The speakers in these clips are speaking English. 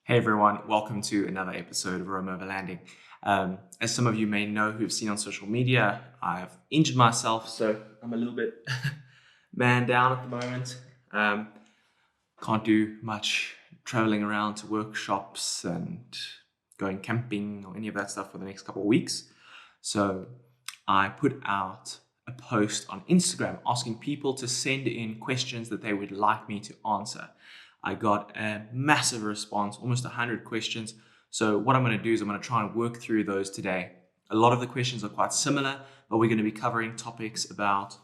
Hey everyone, welcome to another episode of Overlanding. As some of you may know who've seen on social media, I've injured myself, so I'm a little bit man down at the moment. Can't do much traveling around to workshops and going camping or any of that stuff for the next couple of weeks. So I put out a post on Instagram asking people to send in questions that they would like me to answer. I got a massive response, almost 100 questions. So what I'm going to do is I'm going to try and work through those today. A lot of the questions are quite similar, but we're going to be covering topics about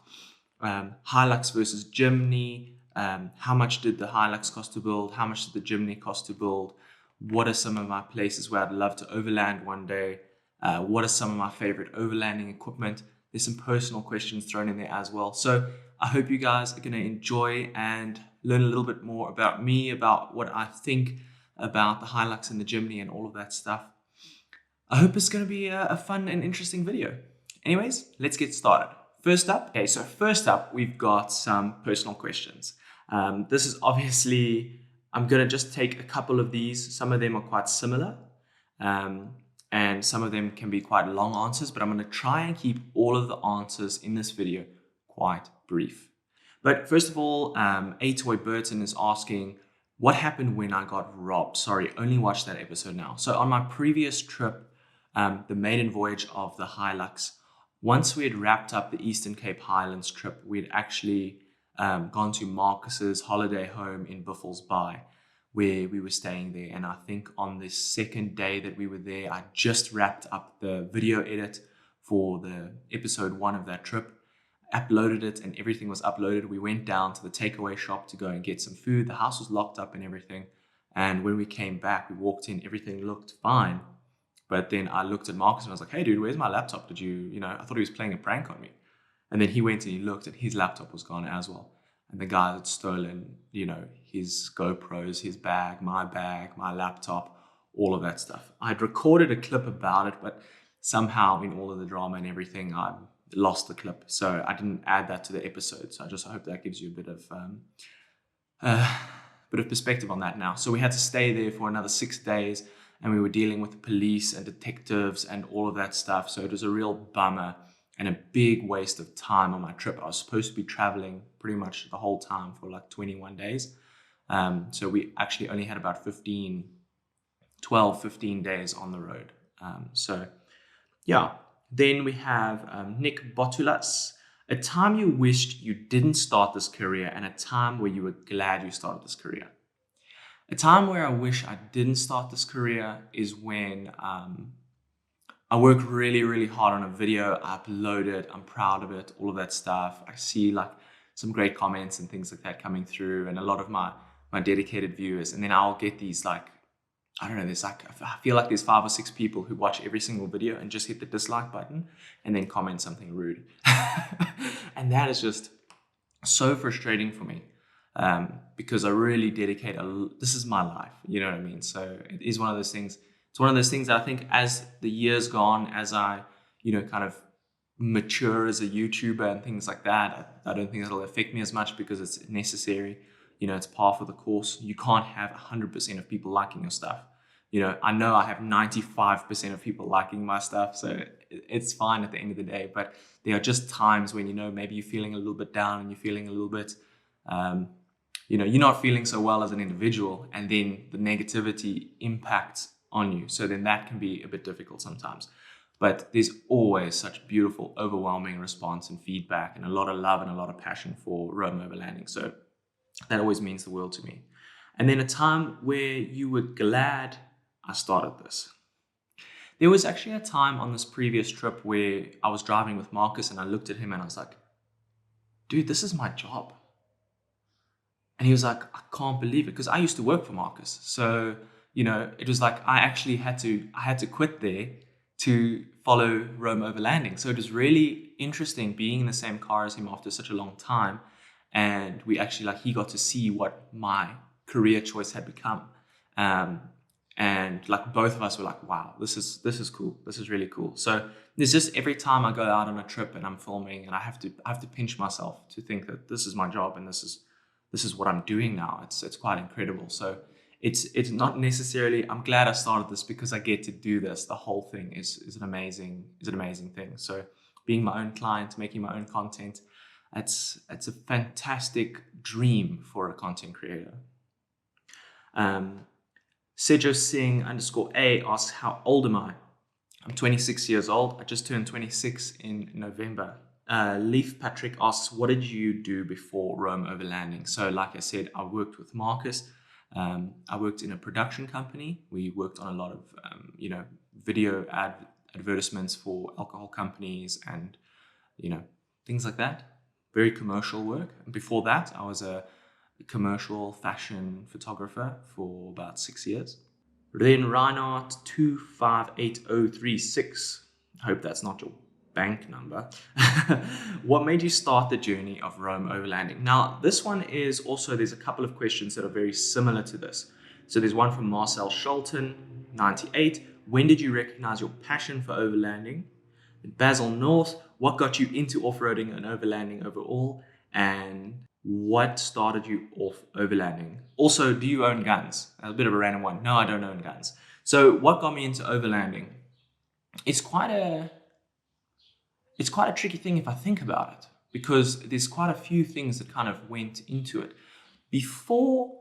Hilux versus Jimny. How much did the Hilux cost to build? How much did the Jimny cost to build? What are some of my places where I'd love to overland one day? What are some of my favorite overlanding equipment? There's some personal questions thrown in there as well. So I hope you guys are going to enjoy and learn a little bit more about me, about what I think about the Hilux and the Jimny and all of that stuff. I hope it's going to be a fun and interesting video. Anyways, let's get started. First up, we've got some personal questions. This is obviously, I'm going to just take a couple of these. Some of them are quite similar. And some of them can be quite long answers, but I'm going to try and keep all of the answers in this video quite brief. But first of all, A Toy Burton is asking, what happened when I got robbed? Sorry, only watched that episode now. So on my previous trip, the maiden voyage of the Hilux, once we had wrapped up the Eastern Cape Highlands trip, we'd actually gone to Marcus's holiday home in Buffels Bay, where we were staying there. And I think on the second day that we were there, I just wrapped up the video edit for the episode 1 of that trip, uploaded it, and everything was uploaded. We went down to the takeaway shop to go and get some food. The house was locked up and everything. And when we came back, we walked in, everything looked fine. But then I looked at Marcus and I was like, hey dude, where's my laptop? I thought he was playing a prank on me. And then he went and he looked and his laptop was gone as well. And the guy had stolen, his GoPros, his bag, my laptop, all of that stuff. I'd recorded a clip about it, but somehow in all of the drama and everything, I lost the clip. So I didn't add that to the episode. So I hope that gives you a bit of perspective on that now. So we had to stay there for another 6 days and we were dealing with the police and detectives and all of that stuff. So it was a real bummer and a big waste of time on my trip. I was supposed to be traveling pretty much the whole time for like 21 days. So we actually only had about 15 days on the road. Then we have Nick Botulas. A time you wished you didn't start this career and a time where you were glad you started this career. A time where I wish I didn't start this career is when I work really, really hard on a video. I upload it. I'm proud of it, all of that stuff. I see like some great comments and things like that coming through and a lot of my dedicated viewers. And then I'll get these I feel like there's 5 or 6 people who watch every single video and just hit the dislike button and then comment something rude. And that is just so frustrating for me because I really dedicate, this is my life, you know what I mean? So it is one of those things. It's one of those things that I think as the years go on, as I, kind of mature as a YouTuber and things like that, I don't think it'll affect me as much because it's necessary. It's par for the course. You can't have 100% of people liking your stuff. I know I have 95% of people liking my stuff, so it's fine at the end of the day. But there are just times when, maybe you're feeling a little bit down and you're feeling a little bit, you're not feeling so well as an individual, and then the negativity impacts on you. So then that can be a bit difficult sometimes. But there's always such beautiful, overwhelming response and feedback and a lot of love and a lot of passion for Rome Overlanding. So that always means the world to me. And then a time where you were glad I started this. There was actually a time on this previous trip where I was driving with Marcus and I looked at him and I was like, dude, this is my job. And he was like, I can't believe it. Because I used to work for Marcus. So, it was like I actually had to quit there to follow Rome Overlanding. So it was really interesting being in the same car as him after such a long time. And we actually he got to see what my career choice had become. And both of us were like, wow, this is cool. This is really cool. So there's just every time I go out on a trip and I'm filming and I have to pinch myself to think that this is my job and this is what I'm doing now. It's quite incredible. So it's not necessarily, I'm glad I started this because I get to do this. The whole thing is an amazing thing. So being my own client, making my own content, it's a fantastic dream for a content creator. Sejo Singh _A asks, how old am I? I'm 26 years old. I just turned 26 in November. Leaf Patrick asks, what did you do before Rome Overlanding? So like I said, I worked with Marcus. I worked in a production company. We worked on a lot of, video advertisements for alcohol companies and, things like that. Very commercial work. And before that, I was a commercial fashion photographer for about 6 years. Then Reinhardt 258036. I hope that's not your bank number. What made you start the journey of Rome Overlanding? Now, this one is also, there's a couple of questions that are very similar to this. So there's one from Marcel Sholton, 98. When did you recognize your passion for overlanding? Basil North, what got you into off-roading and overlanding overall? And what started you off overlanding? Also, do you own guns? A bit of a random one. No, I don't own guns. So what got me into overlanding? It's quite a tricky thing if I think about it, because there's quite a few things that kind of went into it. Before,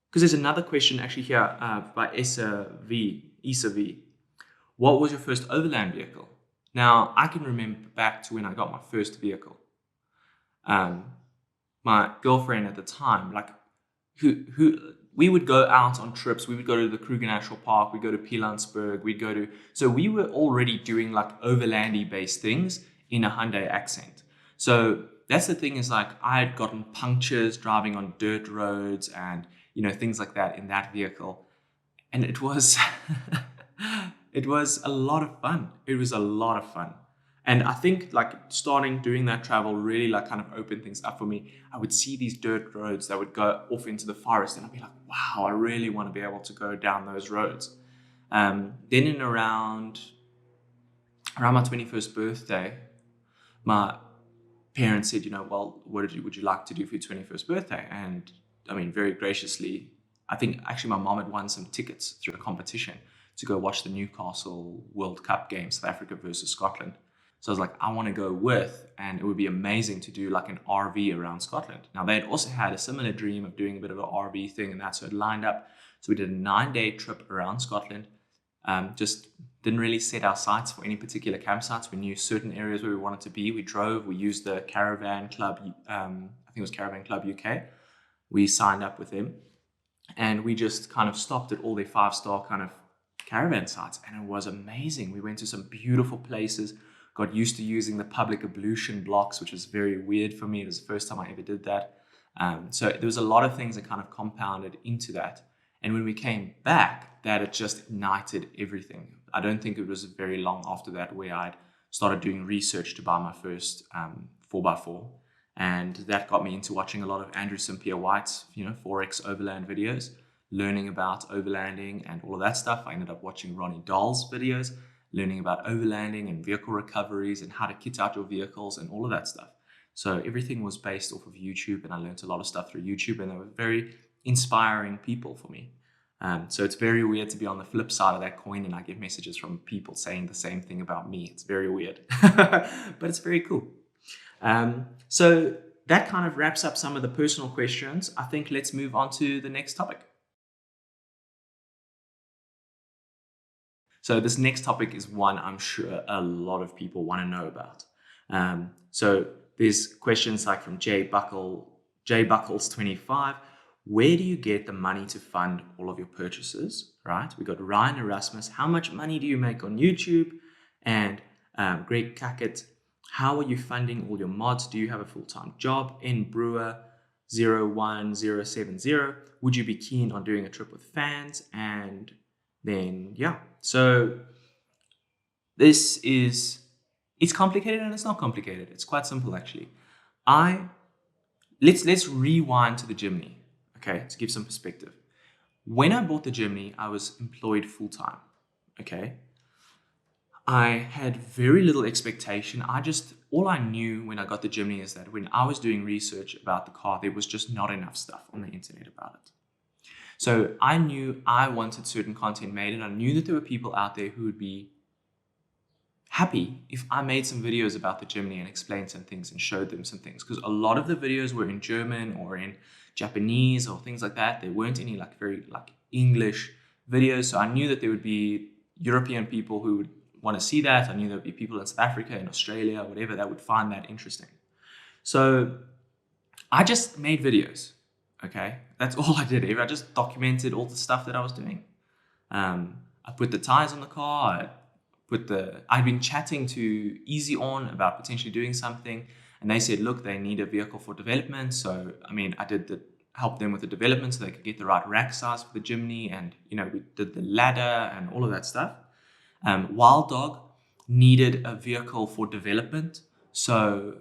because there's another question actually here by Issa V. What was your first overland vehicle? Now, I can remember back to when I got my first vehicle. My girlfriend at the time, like, who we would go out on trips. We would go to the Kruger National Park. We'd go to Pilansberg. So we were already doing like overlandy based things in a Hyundai Accent. So that's the thing, is like, I had gotten punctures driving on dirt roads and, things like that in that vehicle. And it was, it was a lot of fun. And I think like starting doing that travel really like kind of opened things up for me. I would see these dirt roads that would go off into the forest and I'd be like, wow, I really want to be able to go down those roads. Then in around my 21st birthday, my parents said, well, what would you like to do for your 21st birthday? And I mean, very graciously, I think actually my mom had won some tickets through a competition to go watch the Newcastle World Cup game, South Africa versus Scotland. So I was like, I want to go with, and it would be amazing to do like an RV around Scotland. Now, they had also had a similar dream of doing a bit of an RV thing, and that's so it lined up. So we did a 9-day trip around Scotland. Just didn't really set our sights for any particular campsites. We knew certain areas where we wanted to be. We drove, we used the Caravan Club, I think it was Caravan Club UK. We signed up with them, and we just kind of stopped at all their 5-star kind of caravan sites, and it was amazing. We went to some beautiful places, got used to using the public ablution blocks, which was very weird for me. It was the first time I ever did that. So there was a lot of things that kind of compounded into that. And when we came back, that it just ignited everything. I don't think it was very long after that where I'd started doing research to buy my first 4x4. And that got me into watching a lot of Andrew St. Pierre White's, 4X overland videos, learning about overlanding and all of that stuff. I ended up watching Ronnie Dahl's videos, learning about overlanding and vehicle recoveries and how to kit out your vehicles and all of that stuff. So everything was based off of YouTube, and I learned a lot of stuff through YouTube, and they were very inspiring people for me. So it's very weird to be on the flip side of that coin, and I get messages from people saying the same thing about me. It's very weird, but it's very cool. So that kind of wraps up some of the personal questions. I think let's move on to the next topic. So this next topic is one I'm sure a lot of people want to know about. So there's questions like from Buckles25. Where do you get the money to fund all of your purchases? Right? We got Ryan Erasmus. How much money do you make on YouTube? And Greg Cackett. How are you funding all your mods? Do you have a full-time job? N Brewer 01070. Would you be keen on doing a trip with fans? And then, yeah. So it's complicated and it's not complicated. It's quite simple, actually. Let's rewind to the Jimny, okay, to give some perspective. When I bought the Jimny, I was employed full-time, okay? I had very little expectation. All I knew when I got the Jimny is that when I was doing research about the car, there was just not enough stuff on the internet about it. So I knew I wanted certain content made, and I knew that there were people out there who would be happy if I made some videos about the Jimny and explained some things and showed them some things, because a lot of the videos were in German or in Japanese or things like that. There weren't any like very like English videos. So I knew that there would be European people who would want to see that. I knew there would be people in South Africa, in Australia, whatever, that would find that interesting. So I just made videos. Okay, that's all I did. I just documented all the stuff that I was doing. I put the tires on the car. I'd been chatting to Easy On about potentially doing something, and they said, look, they need a vehicle for development. So, I mean, I did help them with the development so they could get the right rack size for the Jimny, and, you know, we did the ladder and all of that stuff. Wild Dog needed a vehicle for development. So,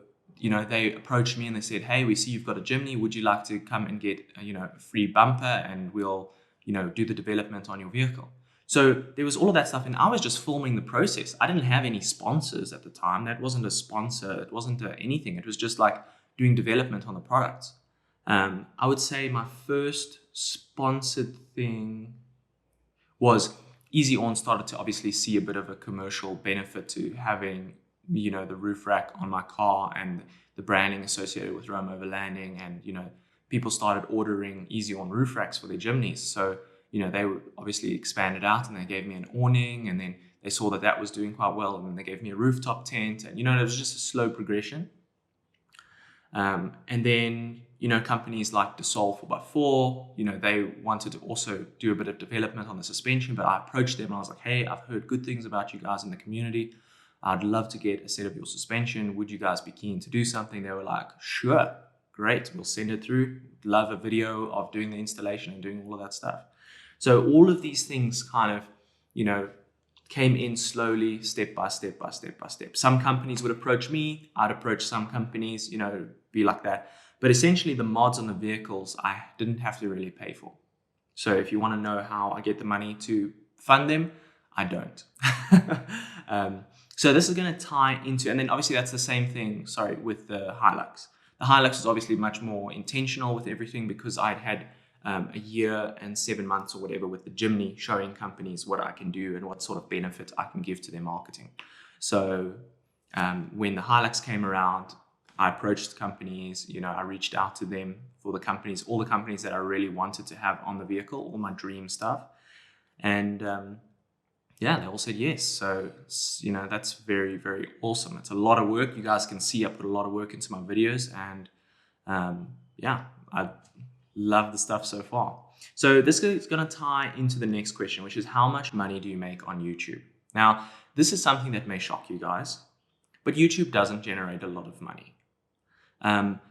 you know, they approached me and they said, hey, we see you've got a Jimny. Would you like to come and get, you know, a free bumper, and we'll, you know, do the development on your vehicle. So there was all of that stuff, and I was just filming the process. I didn't have any sponsors at the time. That wasn't a sponsor. It wasn't anything. It was just like doing development on the products. I would say my first sponsored thing was Easy On started to obviously see a bit of a commercial benefit to having, you know, the roof rack on my car and the branding associated with Rome Overlanding, and, you know, people started ordering Easy On roof racks for their Jimnys. So, you know, they would obviously expand it out, and they gave me an awning, and then they saw that that was doing quite well, and then they gave me a rooftop tent, and, you know, it was just a slow progression. And then, you know, companies like Dassault 4x4, you know, they wanted to also do a bit of development on the suspension, but I approached them and I was like, hey, I've heard good things about you guys in the community. I'd love to get a set of your suspension. Would you guys be keen to do something? They were like, sure, great, we'll send it through. Love a video of doing the installation and doing all of that stuff. So all of these things kind of, you know, came in slowly, step by step by step by step. Some companies would approach me, I'd approach some companies, you know, be like that. But essentially the mods on the vehicles, I didn't have to really pay for. So if you want to know how I get the money to fund them, I don't. So this is going to tie into, and then obviously that's the same thing, with the Hilux. The Hilux is obviously much more intentional with everything, because I'd had a year and 7 months or whatever with the Jimny, showing companies what I can do and what sort of benefit I can give to their marketing. So when the Hilux came around, I approached companies, you know, I reached out to them for the companies, all the companies that I really wanted to have on the vehicle, all my dream stuff. And yeah, they all said yes. So, you know, that's very, very awesome. It's a lot of work. You guys can see I put a lot of work into my videos, and yeah, I love the stuff so far. So this is going to tie into the next question, which is, how much money do you make on YouTube? Now, this is something that may shock you guys, but YouTube doesn't generate a lot of money.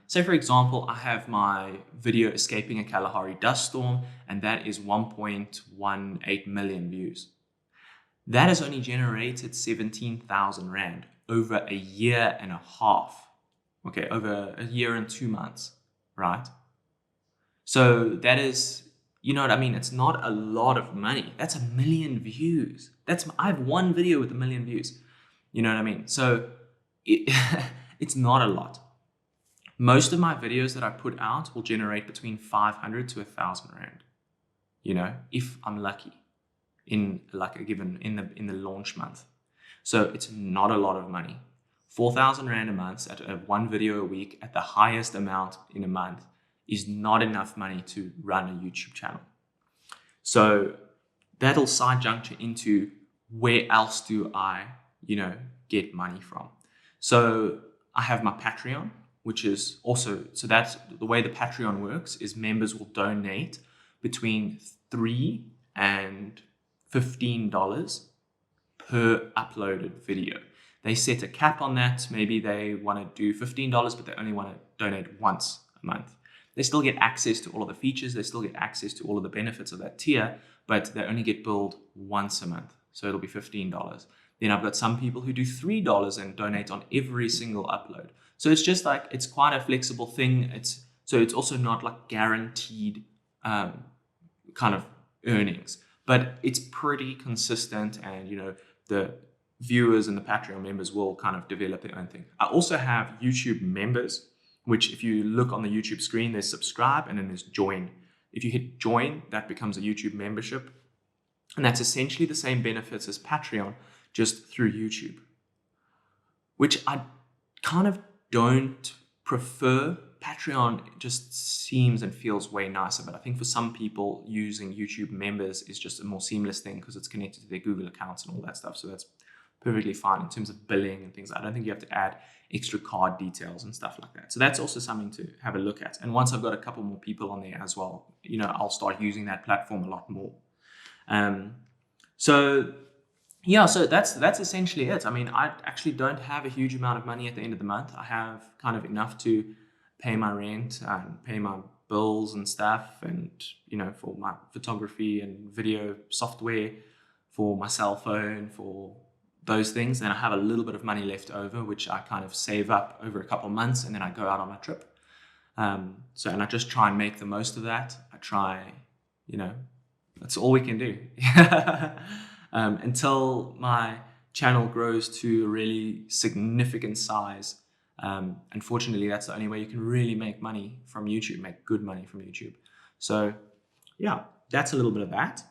So for example, I have my video escaping a Kalahari dust storm, and that is 1.18 million views. That has only generated 17,000 Rand over a year and a half. Okay, over a year and 2 months, right? So that is, you know what I mean? It's not a lot of money. That's 1 million views. I have one video with 1 million views. You know what I mean? So it's not a lot. Most of my videos that I put out will generate between 500 to 1,000 Rand, you know, if I'm lucky, in like a given, in the launch month. So it's not a lot of money. 4,000 Rand a month at one video a week at the highest amount in a month is not enough money to run a YouTube channel. So that'll side juncture into, where else do I, you know, get money from? So I have my Patreon, which is also, so that's the way the Patreon works, is members will donate between $3 and $15 per uploaded video. They set a cap on that. Maybe they want to do $15, but they only want to donate once a month. They still get access to all of the features. They still get access to all of the benefits of that tier, but they only get billed once a month. So it'll be $15. Then I've got some people who do $3 and donate on every single upload. So it's just like, it's quite a flexible thing. So it's also not like guaranteed kind of earnings, but it's pretty consistent, and, you know, the viewers and the Patreon members will kind of develop their own thing. I also have YouTube members, which if you look on the YouTube screen, there's subscribe and then there's join. If you hit join, that becomes a YouTube membership. And that's essentially the same benefits as Patreon, just through YouTube, which I kind of don't prefer. Patreon just seems and feels way nicer, but I think for some people, using YouTube members is just a more seamless thing because it's connected to their Google accounts and all that stuff. So that's perfectly fine in terms of billing and things. I don't think you have to add extra card details and stuff like that. So that's also something to have a look at. And once I've got a couple more people on there as well, I'll start using that platform a lot more. So that's essentially it. I mean, I actually don't have a huge amount of money at the end of the month. I have kind of enough to pay my rent and pay my bills and stuff, and for my photography and video software, for my cell phone, for those things. Then I have a little bit of money left over, which I kind of save up over a couple of months, and then I go out on a trip. And I just try and make the most of that. I try, that's all we can do. Until my channel grows to a really significant size. Unfortunately, that's the only way you can really make money from YouTube, make good money from YouTube. So yeah, that's a little bit of that.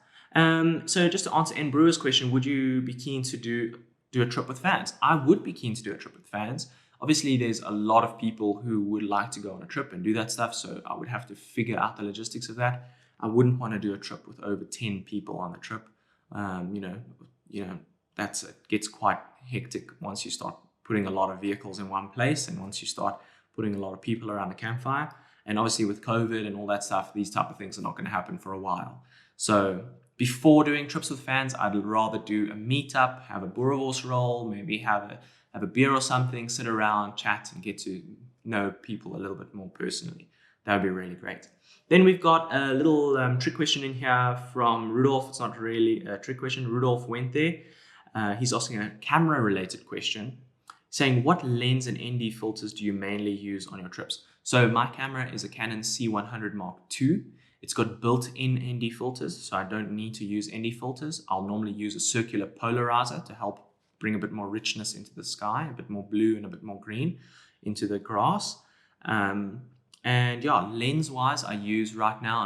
So just to answer N Brewer's question, would you be keen to do a trip with fans? I would be keen to do a trip with fans. Obviously, there's a lot of people who would like to go on a trip and do that stuff, so I would have to figure out the logistics of that. I wouldn't want to do a trip with over 10 people on the trip. It gets quite hectic once you start putting a lot of vehicles in one place, and once you start putting a lot of people around the campfire. And obviously with COVID and all that stuff, these type of things are not going to happen for a while. So before doing trips with fans, I'd rather do a meetup, have a boerewors roll, maybe have a beer or something, sit around, chat, and get to know people a little bit more personally. That would be really great. Then we've got a little trick question in here from Rudolph. It's not really a trick question. Rudolph went there. He's asking a camera-related question, saying, what lens and ND filters do you mainly use on your trips? So my camera is a Canon C100 Mark II. It's got built-in ND filters, so I don't need to use ND filters. I'll normally use a circular polarizer to help bring a bit more richness into the sky, a bit more blue and a bit more green into the grass. And yeah, lens-wise, I'm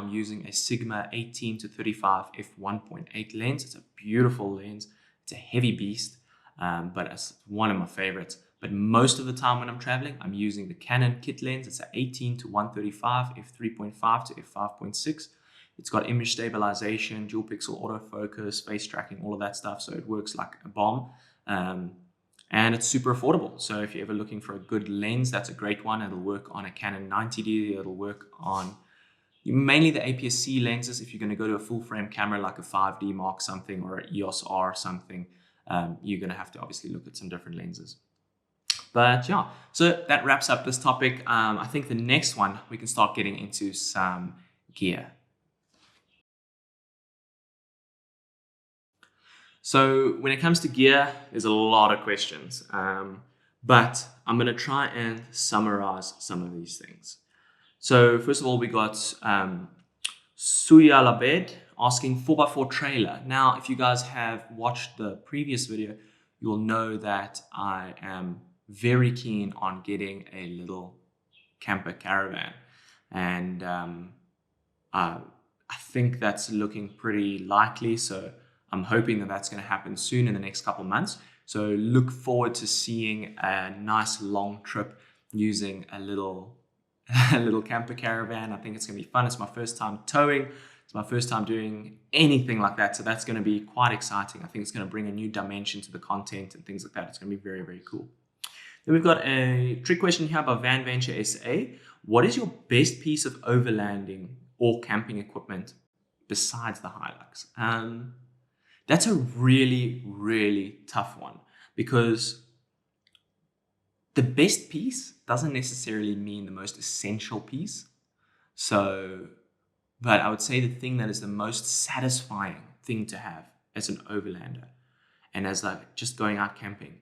using a Sigma 18 to 35 f1.8 lens. It's a beautiful lens. It's a heavy beast, but it's one of my favorites. But most of the time when I'm traveling, I'm using the Canon kit lens. It's an 18 to 135 f3.5 to f5.6. It's got image stabilization, dual pixel autofocus, face tracking, all of that stuff. So it works like a bomb. And it's super affordable. So if you're ever looking for a good lens, that's a great one. It'll work on a Canon 90D. It'll work on mainly the APS-C lenses. If you're going to go to a full frame camera like a 5D Mark something or an EOS R something, you're going to have to obviously look at some different lenses. But yeah, so that wraps up this topic. I think the next one, we can start getting into some gear. So when it comes to gear, there's a lot of questions, but I'm going to try and summarize some of these things. So first of all, we got Suya Labed asking 4x4 trailer. Now, if you guys have watched the previous video, you will know that I am very keen on getting a little camper caravan. And I think that's looking pretty likely. So I'm hoping that that's going to happen soon in the next couple of months. So look forward to seeing a nice long trip using a little camper caravan. I think it's going to be fun. It's my first time towing. It's my first time doing anything like that. So that's going to be quite exciting. I think it's going to bring a new dimension to the content and things like that. It's going to be very, very cool. Then we've got a trick question here by Van Venture SA. What is your best piece of overlanding or camping equipment besides the Hilux? That's a really, really tough one, because the best piece doesn't necessarily mean the most essential piece. But I would say the thing that is the most satisfying thing to have as an overlander and as like just going out camping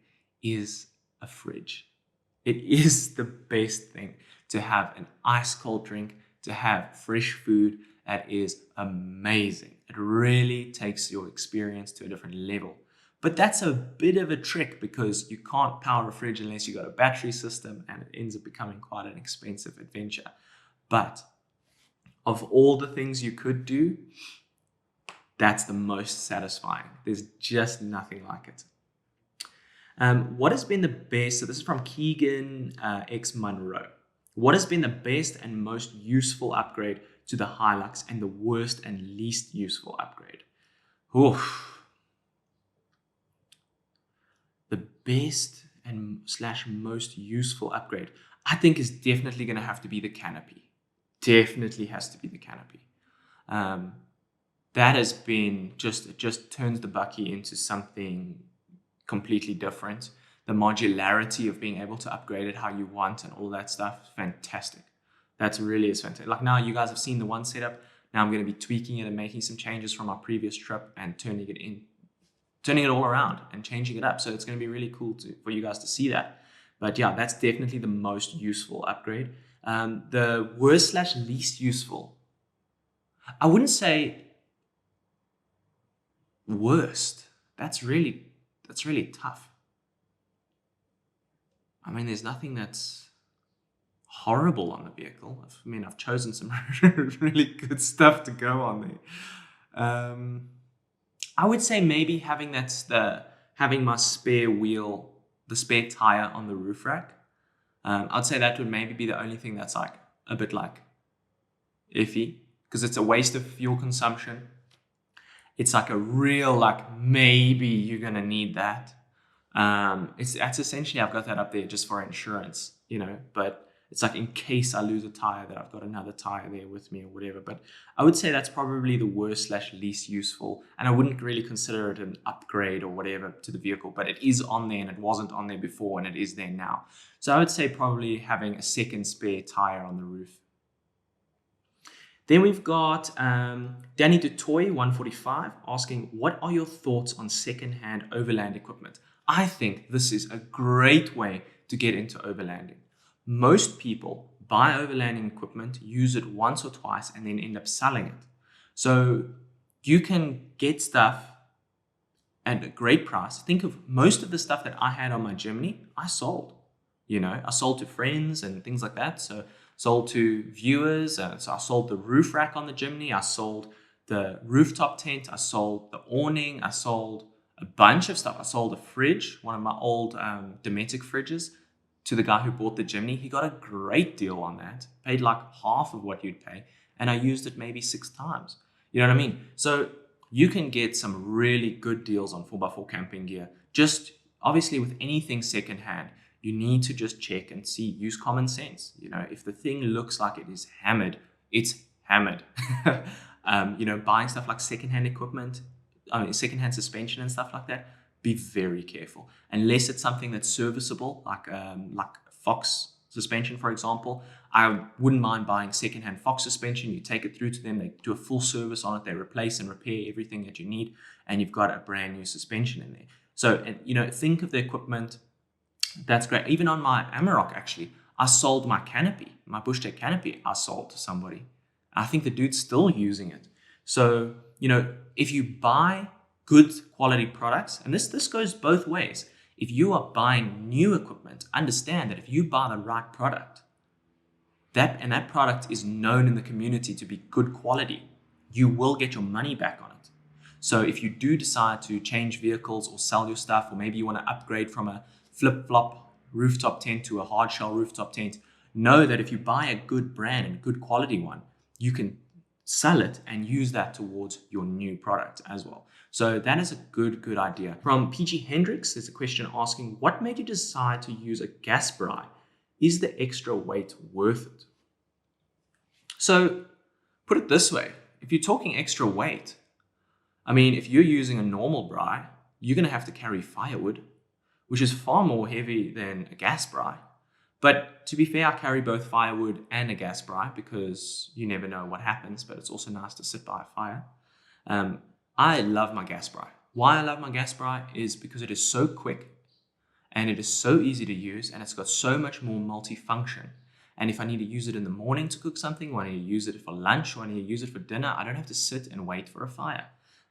is a fridge. It is the best thing to have an ice cold drink, to have fresh food. That is amazing. It really takes your experience to a different level. But that's a bit of a trick, because you can't power a fridge unless you got a battery system, and it ends up becoming quite an expensive adventure. But Of all the things you could do, that's the most satisfying. There's just nothing like it. What has been the best? So this is from Keegan X Monroe. What has been the best and most useful upgrade to the Hilux, and the worst and least useful upgrade? Oof. The best and slash most useful upgrade, I think, is definitely going to have to be the canopy. Definitely has to be the canopy. That has been it just turns the Bucky into something completely different. The modularity of being able to upgrade it how you want and all that stuff, fantastic. That's really is fantastic. Like, now you guys have seen the one setup. Now I'm going to be tweaking it and making some changes from our previous trip and turning it all around and changing it up. So it's going to be really cool for you guys to see that. But yeah, that's definitely the most useful upgrade. The worst slash least useful, I wouldn't say worst. That's really tough. I mean, there's nothing that's horrible on the vehicle. I mean, I've chosen some really good stuff to go on there. I would say maybe having my spare wheel, the spare tire on the roof rack. I'd say that would maybe be the only thing that's like a bit like iffy, because it's a waste of fuel consumption. It's like a real, like, maybe you're gonna need that. That's essentially, I've got that up there just for insurance, but it's like in case I lose a tire, that I've got another tire there with me or whatever. But I would say that's probably the worst slash least useful, and I wouldn't really consider it an upgrade or whatever to the vehicle, but it is on there, and it wasn't on there before, and it is there now. So I would say probably having a second spare tire on the roof. Then we've got Danny DeToy 145 asking, what are your thoughts on secondhand overland equipment? I think this is a great way to get into overlanding. Most people buy overlanding equipment, use it once or twice, and then end up selling it. So you can get stuff at a great price. Think of most of the stuff that I had on my Jimny, I sold. I sold to friends and things like that. So sold to viewers. So I sold the roof rack on the Jimny. I sold the rooftop tent. I sold the awning. I sold a bunch of stuff. I sold a fridge, one of my old Dometic fridges, to the guy who bought the Jimny. He got a great deal on that. Paid like half of what you'd pay. And I used it maybe 6 times. You know what I mean? So you can get some really good deals on 4x4 camping gear. Just obviously with anything secondhand, you need to just check and see, use common sense. If the thing looks like it is hammered, it's hammered. Buying stuff like secondhand equipment, secondhand suspension and stuff like that, be very careful. Unless it's something that's serviceable, like Fox suspension, for example. I wouldn't mind buying secondhand Fox suspension. You take it through to them, they do a full service on it, they replace and repair everything that you need, and you've got a brand new suspension in there. So, think of the equipment. That's great. Even on my Amarok, actually, I sold my canopy, my Bushtec canopy, I sold to somebody. I think the dude's still using it. So, if you buy good quality products, and this goes both ways. If you are buying new equipment, understand that if you buy the right product, that product is known in the community to be good quality, you will get your money back on it. So if you do decide to change vehicles or sell your stuff, or maybe you want to upgrade from a flip-flop rooftop tent to a hard shell rooftop tent, know that if you buy a good brand and good quality one, you can sell it and use that towards your new product as well. So that is a good idea. From PG Hendricks, there's a question asking, what made you decide to use a gas bri? Is the extra weight worth it? So put it this way, if you're talking extra weight, if you're using a normal bri, you're going to have to carry firewood, which is far more heavy than a gas bri. But to be fair, I carry both firewood and a gas bri because you never know what happens, but it's also nice to sit by a fire. I love my gas bri. Why I love my gas bri is because it is so quick and it is so easy to use, and it's got so much more multifunction. And if I need to use it in the morning to cook something, or I need to use it for lunch, or I need to use it for dinner, I don't have to sit and wait for a fire.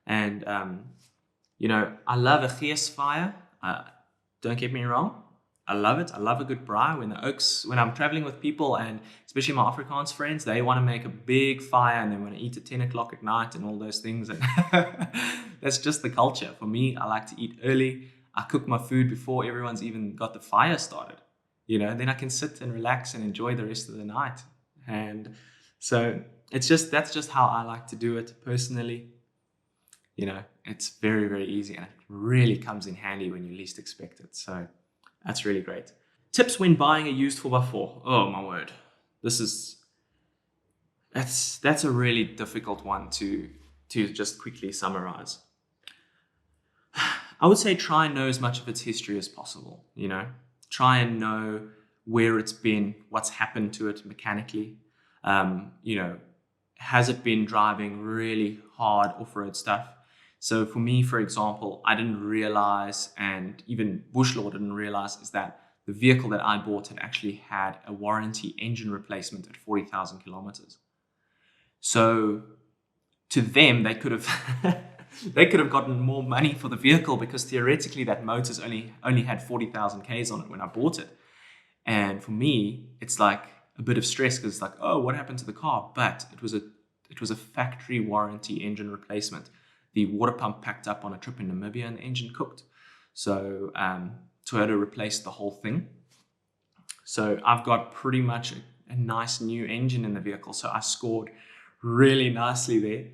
And, I love a gees fire. Don't get me wrong. I love it. I love a good braai. When I'm traveling with people, and especially my Afrikaans friends, they want to make a big fire and they want to eat at 10 o'clock at night and all those things. And that's just the culture. For me, I like to eat early. I cook my food before everyone's even got the fire started. Then I can sit and relax and enjoy the rest of the night. And so that's just how I like to do it personally. It's very, very easy, and it really comes in handy when you least expect it. So that's really great. Tips when buying a used 4x4. Oh my word. That's a really difficult one to just quickly summarize. I would say try and know as much of its history as possible. Try and know where it's been, what's happened to it mechanically. Has it been driving really hard off-road stuff? So for me, for example, I didn't realize, and even Bushlaw didn't realize, is that the vehicle that I bought had actually had a warranty engine replacement at 40,000 kilometers. So to them, they could have they could have gotten more money for the vehicle, because theoretically that motor's only had 40,000 Ks on it when I bought it. And for me, it's like a bit of stress, because it's like, oh, what happened to the car? But it was a factory warranty engine replacement. The water pump packed up on a trip in Namibia and the engine cooked. So Toyota replaced the whole thing. So I've got pretty much a nice new engine in the vehicle. So I scored really nicely there.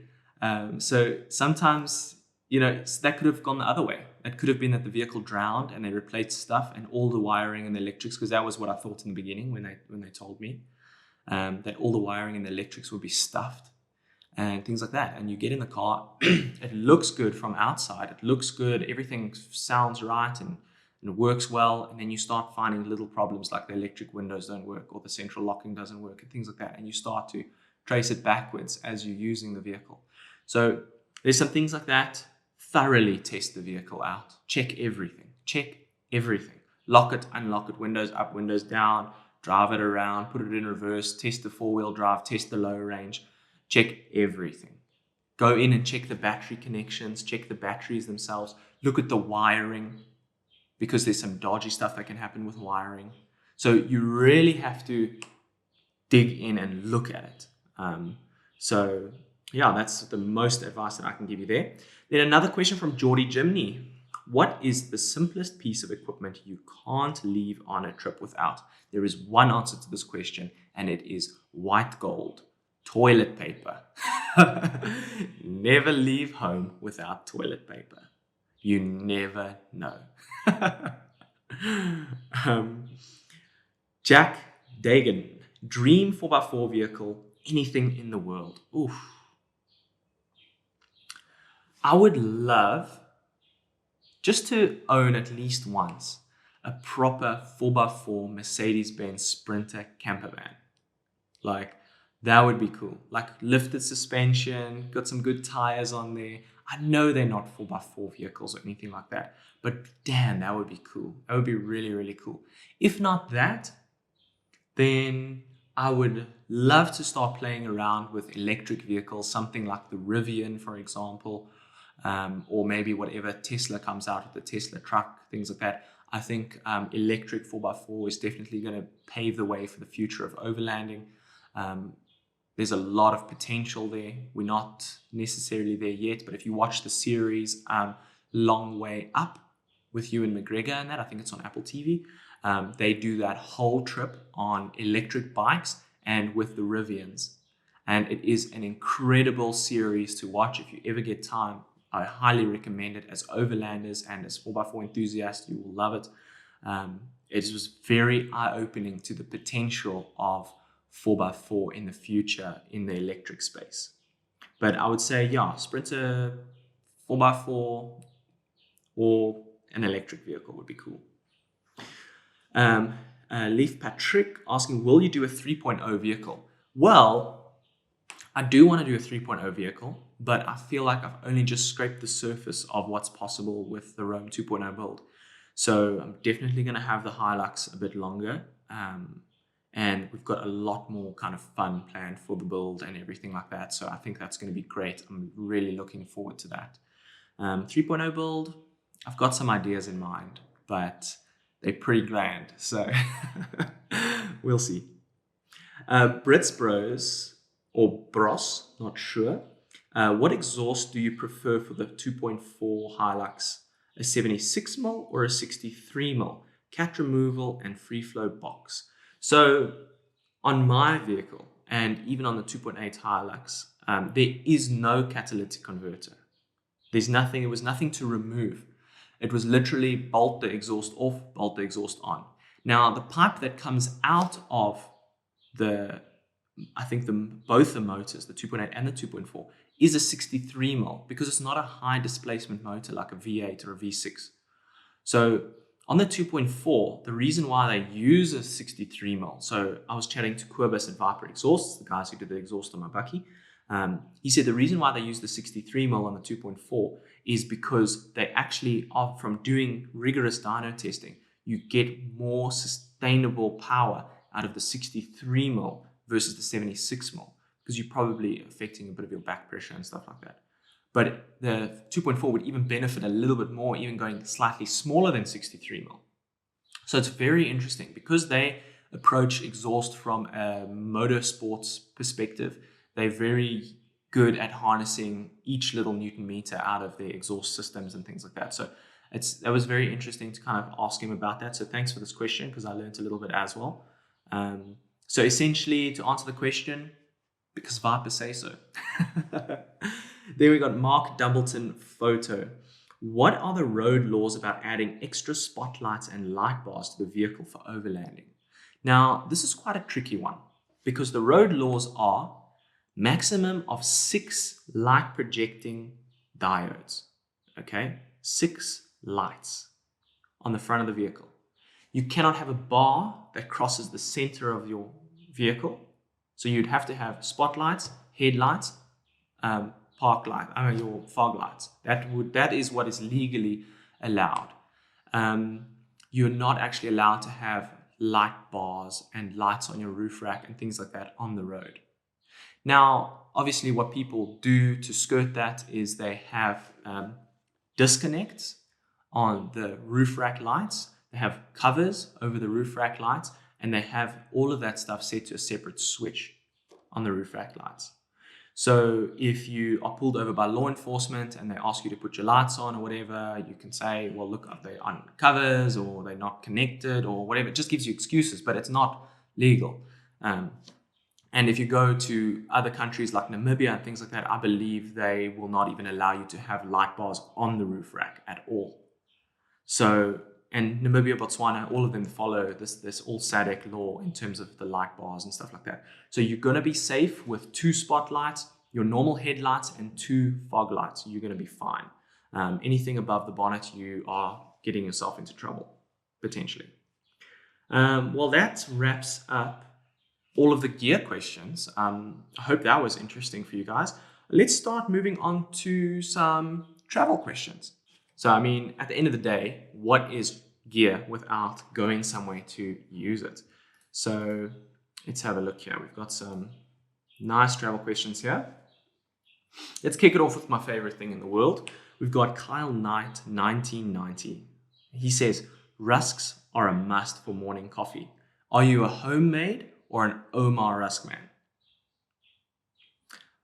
So sometimes, that could have gone the other way. It could have been that the vehicle drowned and they replaced stuff and all the wiring and the electrics, because that was what I thought in the beginning when they told me that all the wiring and the electrics would be stuffed and things like that. And you get in the car, it looks good from outside. It looks good. Everything sounds right and it works well. And then you start finding little problems, like the electric windows don't work or the central locking doesn't work and things like that. And you start to trace it backwards as you're using the vehicle. So there's some things like that. Thoroughly test the vehicle out. Check everything. Lock it, unlock it, windows up, windows down, drive it around, put it in reverse, test the four-wheel drive, test the low range. Check everything. Go in and check the battery connections, check the batteries themselves, look at the wiring, because there's some dodgy stuff that can happen with wiring. So you really have to dig in and look at it. So yeah, that's the most advice that I can give you there. Then another question from Geordie Jimny. What is the simplest piece of equipment you can't leave on a trip without? There is one answer to this question, and it is white gold. Toilet paper. Never leave home without toilet paper. You never know. Jack Dagan. Dream 4x4 vehicle. Anything in the world. Oof. I would love just to own at least once a proper 4x4 Mercedes-Benz Sprinter camper van. Like, that would be cool. Like, lifted suspension, got some good tires on there. I know they're not 4x4 vehicles or anything like that, but damn, that would be cool. That would be really, really cool. If not that, then I would love to start playing around with electric vehicles, something like the Rivian, for example, or maybe whatever Tesla comes out with, the Tesla truck, things like that. I think electric 4x4 is definitely going to pave the way for the future of overlanding. There's a lot of potential there. We're not necessarily there yet, but if you watch the series Long Way Up with Ewan McGregor and that, I think it's on Apple TV, they do that whole trip on electric bikes and with the Rivians. And it is an incredible series to watch. If you ever get time, I highly recommend it. As overlanders and as 4x4 enthusiasts, you will love it. It was very eye-opening to the potential of 4x4 in the future in the electric space. But I would say, yeah, Sprinter, 4x4, or an electric vehicle would be cool. Leaf Patrick asking, will you do a 3.0 vehicle? Well, I do want to do a 3.0 vehicle, but I feel like I've only just scraped the surface of what's possible with the Rome 2.0 build. So I'm definitely going to have the Hilux a bit longer. And we've got a lot more kind of fun planned for the build and everything like that. So I think that's going to be great. I'm really looking forward to that. 3.0 build, I've got some ideas in mind, but they're pretty grand. So we'll see. Brits Bros, or Bros, not sure. What exhaust do you prefer for the 2.4 Hilux? A 76mm or a 63mm? Cat removal and free flow box. So on my vehicle, and even on the 2.8 Hilux, there is no catalytic converter. There was nothing to remove. It was literally bolt the exhaust off, bolt the exhaust on. Now, the pipe that comes out of both the motors, the 2.8 and the 2.4, is a 63mm because it's not a high displacement motor like a V8 or a V6. So on the 2.4, the reason why they use a 63mm, so I was chatting to Querbus at Viper Exhausts, the guys who did the exhaust on my Bucky. He said the reason why they use the 63mm on the 2.4 is because they actually are, from doing rigorous dyno testing, you get more sustainable power out of the 63mm versus the 76mm, because you're probably affecting a bit of your back pressure and stuff like that. But the 2.4 would even benefit a little bit more, even going slightly smaller than 63mm. So it's very interesting because they approach exhaust from a motorsports perspective. They're very good at harnessing each little Newton meter out of their exhaust systems and things like that. So that was very interesting to kind of ask him about that. So thanks for this question, because I learned a little bit as well. So essentially, to answer the question, because Viper say so. Then we got Mark Doubleton Photo. What are the road laws about adding extra spotlights and light bars to the vehicle for overlanding? Now, this is quite a tricky one because the road laws are maximum of 6 light projecting diodes. Okay, 6 lights on the front of the vehicle. You cannot have a bar that crosses the center of your vehicle. So you'd have to have spotlights, headlights, park light, your fog lights. That is what is legally allowed. You're not actually allowed to have light bars and lights on your roof rack and things like that on the road. Now, obviously, what people do to skirt that is they have disconnects on the roof rack lights. They have covers over the roof rack lights, and they have all of that stuff set to a separate switch on the roof rack lights. So if you are pulled over by law enforcement and they ask you to put your lights on or whatever, you can say, well, look, they're on covers or they're not connected or whatever. It just gives you excuses, but it's not legal. And if you go to other countries like Namibia and things like that, I believe they will not even allow you to have light bars on the roof rack at all. So, and Namibia, Botswana, all of them follow this all SADC law in terms of the light bars and stuff like that. So you're going to be safe with 2 spotlights, your normal headlights, and 2 fog lights. You're going to be fine. Anything above the bonnet, you are getting yourself into trouble, potentially. Well, that wraps up all of the gear questions. I hope that was interesting for you guys. Let's start moving on to some travel questions. So, I mean, at the end of the day, what is gear without going somewhere to use it? So let's have a look here. We've got some nice travel questions here. Let's kick it off with my favorite thing in the world. We've got Kyle Knight, 1990. He says, rusks are a must for morning coffee. Are you a homemade or an Omar Rusk man?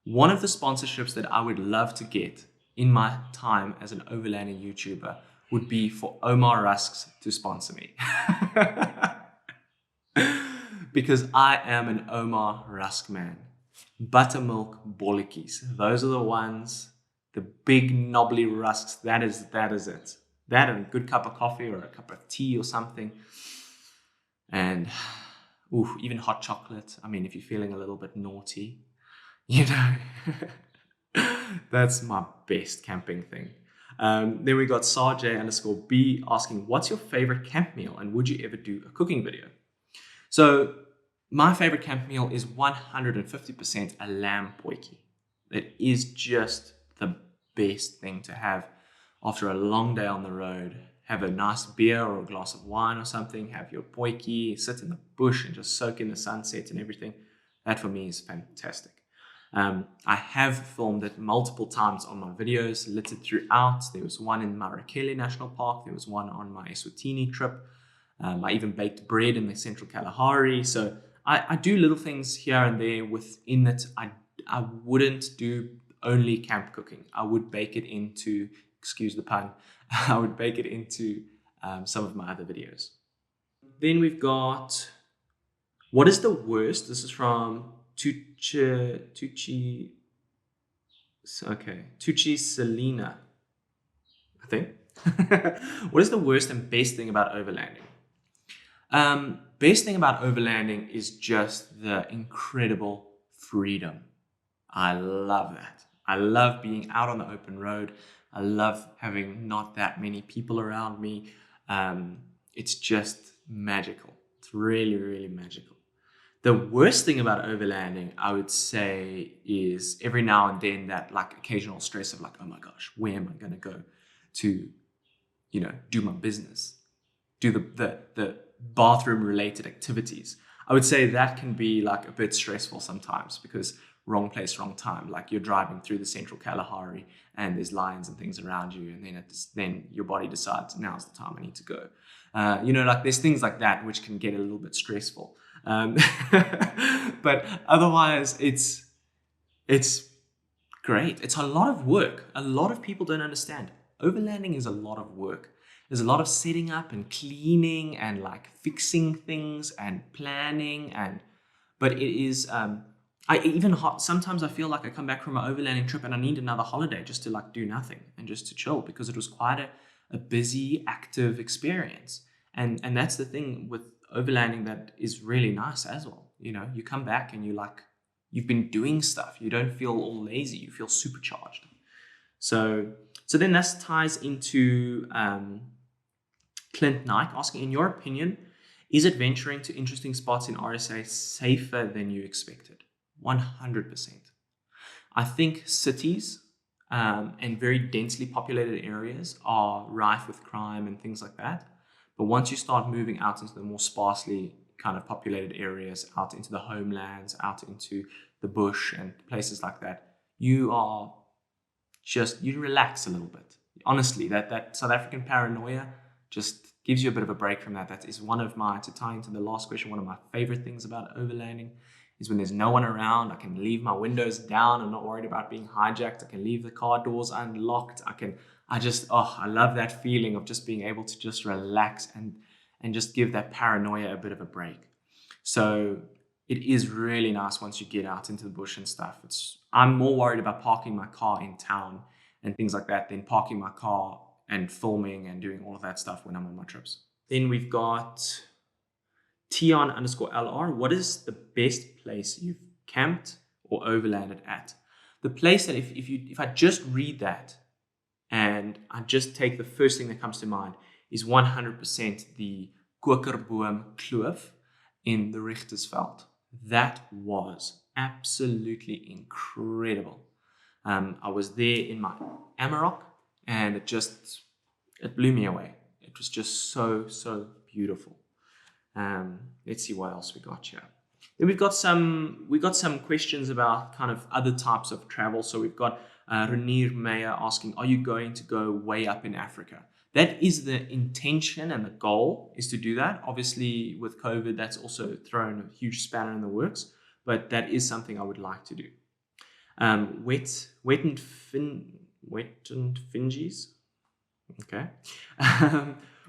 One of the sponsorships that I would love to get in my time as an overlanding YouTuber would be for Omar Rusks to sponsor me. Because I am an Omar Rusk man. Buttermilk bollikies. Those are the ones, the big knobbly rusks. That is it. That and a good cup of coffee or a cup of tea or something. And even hot chocolate. I mean, if you're feeling a little bit naughty, you know, that's my best camping thing. Then we got Sarj_B asking, what's your favorite camp meal and would you ever do a cooking video? So my favorite camp meal is 150% a lamb potjie. It is just the best thing to have after a long day on the road. Have a nice beer or a glass of wine or something, have your potjie, sit in the bush and just soak in the sunset and everything. That for me is fantastic. I have filmed it multiple times on my videos, littered throughout. There was one in Marakele National Park. There was one on my Eswatini trip. I even baked bread in the Central Kalahari. So I do little things here and there within it. I wouldn't do only camp cooking. I would bake it into, excuse the pun, I would bake it into some of my other videos. Then we've got, what is the worst? This is from Tucci Selena, I think. What is the worst and best thing about overlanding? Best thing about overlanding is just the incredible freedom. I love that. I love being out on the open road. I love having not that many people around me. It's just magical. It's really, really magical. The worst thing about overlanding, I would say, is every now and then that like occasional stress of like, oh my gosh, where am I going to go to, do my business, do the bathroom related activities. I would say that can be like a bit stressful sometimes because wrong place, wrong time. Like you're driving through the Central Kalahari and there's lions and things around you, and then your body decides now's the time I need to go. Like there's things like that which can get a little bit stressful. But otherwise, it's great. It's a lot of work. A lot of people don't understand. Overlanding is a lot of work. There's a lot of setting up and cleaning and like fixing things and planning, but it is. Sometimes I feel like I come back from an overlanding trip and I need another holiday just to like do nothing and just to chill, because it was quite a busy, active experience. And that's the thing with overlanding that is really nice as well. You come back and you've been doing stuff. You don't feel all lazy. You feel supercharged. So then that ties into Clint Nike asking, in your opinion, is adventuring to interesting spots in RSA safer than you expected? 100%. I think cities and very densely populated areas are rife with crime and things like that. But once you start moving out into the more sparsely kind of populated areas, out into the homelands, out into the bush and places like that, you relax a little bit. Honestly, that South African paranoia just gives you a bit of a break from that. That is to tie into the last question, one of my favorite things about overlanding is when there's no one around. I can leave my windows down. I'm not worried about being hijacked. I can leave the car doors unlocked. I love that feeling of just being able to just relax and just give that paranoia a bit of a break. So it is really nice once you get out into the bush and stuff. I'm more worried about parking my car in town and things like that than parking my car and filming and doing all of that stuff when I'm on my trips. Then we've got Tion_LR. What is the best place you've camped or overlanded at? The place that if I just read that and I just take the first thing that comes to mind is 100% the Kokerboom Kloof in the Richtersveld. That was absolutely incredible. I was there in my Amarok and it blew me away. It was just so, so beautiful. Let's see what else we got here. Then we got some questions about kind of other types of travel. So we've got Renier Meyer asking, are you going to go way up in Africa? That is the intention, and the goal is to do that. Obviously, with COVID, that's also thrown a huge spanner in the works, but that is something I would like to do. Wet and Fingies. Okay.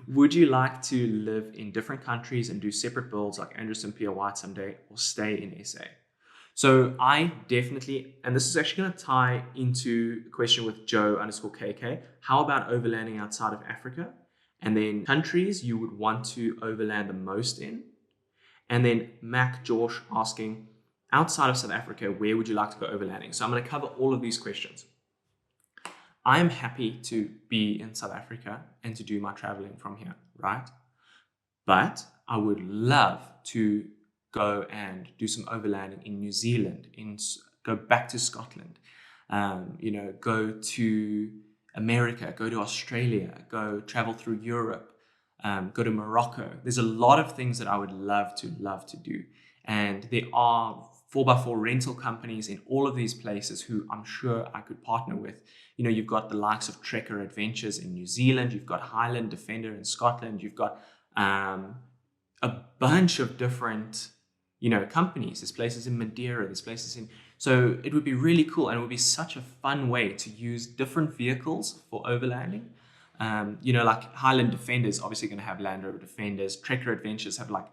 Would you like to live in different countries and do separate builds like Andrews and Pierre White someday, or stay in SA? So I definitely, and this is actually going to tie into a question with Joe_KK. How about overlanding outside of Africa? And then countries you would want to overland the most in. And then Mac Josh asking, outside of South Africa, where would you like to go overlanding? So I'm going to cover all of these questions. I am happy to be in South Africa and to do my traveling from here, right? But I would love to go and do some overlanding in New Zealand, go back to Scotland, go to America, go to Australia, go travel through Europe, go to Morocco. There's a lot of things that I would love to do. And there are 4x4 rental companies in all of these places who I'm sure I could partner with. You've got the likes of Trekker Adventures in New Zealand. You've got Highland Defender in Scotland. You've got um, a bunch of different, companies. There's places in Madeira, there's places in, so it would be really cool, and it would be such a fun way to use different vehicles for overlanding. Like Highland Defenders, obviously going to have Land Rover Defenders. Trekker Adventures have like